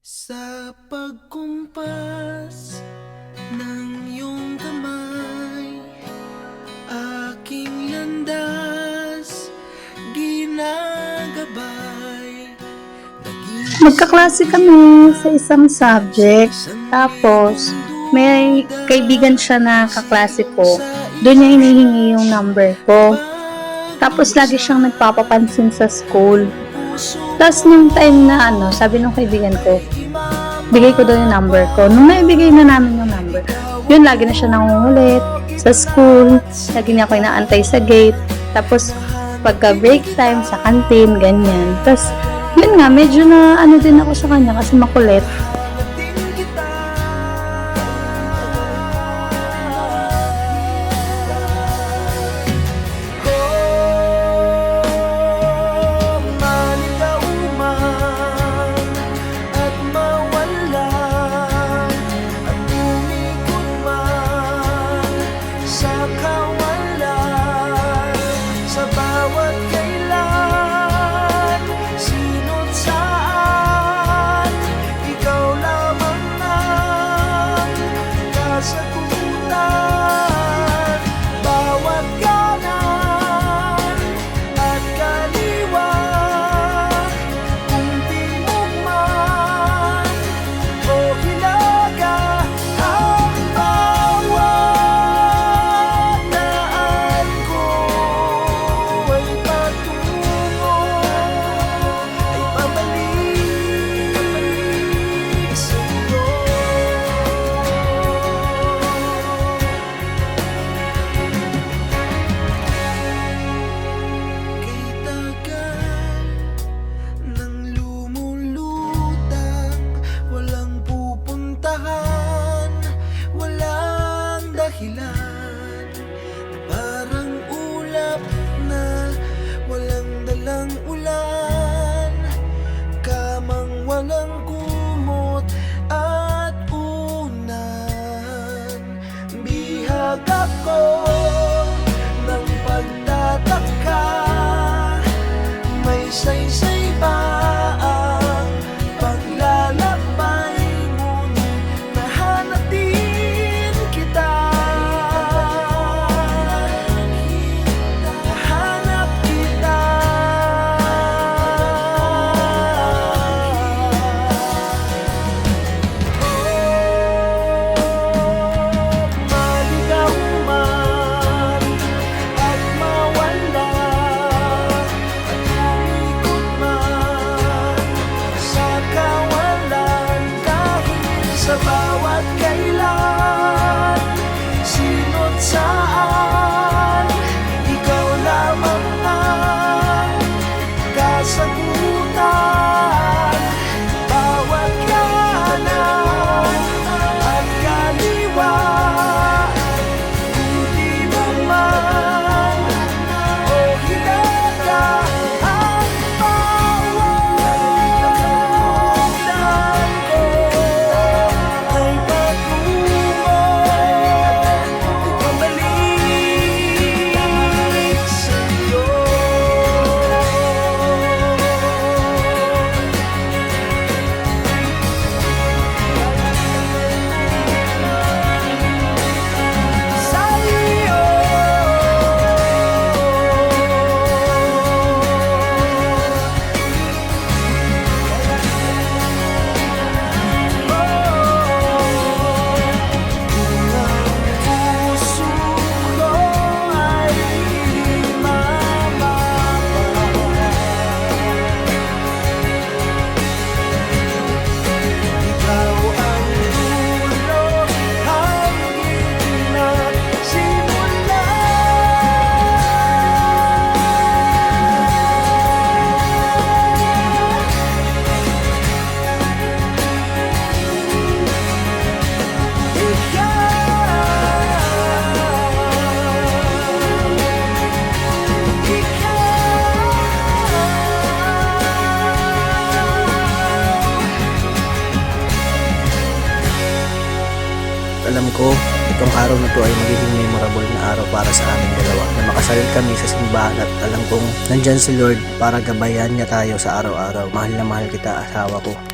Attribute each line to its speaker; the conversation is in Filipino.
Speaker 1: Sa pagkumpas ng iyong kamay, aking landas ginagabay.
Speaker 2: Magkaklase kami sa isang subject. Tapos, may kaibigan siya na kaklase ko. Doon niya hinihingi yung number ko. Tapos, lagi siyang nagpapapansin sa school. Tapos, nung time na sabi nung kaibigan ko, bigay ko daw yung number ko. Nung naibigay na namin yung number, yun, lagi na siya nangungulit sa school. Lagi niya ako inaantay sa gate. Tapos, pagka break time sa canteen, ganyan. Tapos, yun nga, medyo na din ako sa kanya kasi makulit.
Speaker 1: Parang ulap na walang dalang ulan, kamang walang kumot at unan. Bihag ako ng pagtataka, may saysay ba ang paglalakbay, ngunit nahanap din kita. Sa bawat kailan, sino't saan, ikaw lamang ang kasagutan. Bawat kanan at kaliwa, hindi mo man o hinata ang pawalan ko.
Speaker 3: Alam ko, itong araw na to ay magiging memorable na araw para sa aming dalawa na makasalil kami sa simbahan at alam kong nandyan si Lord para gabayan niya tayo sa araw-araw. Mahal na mahal kita, asawa ko.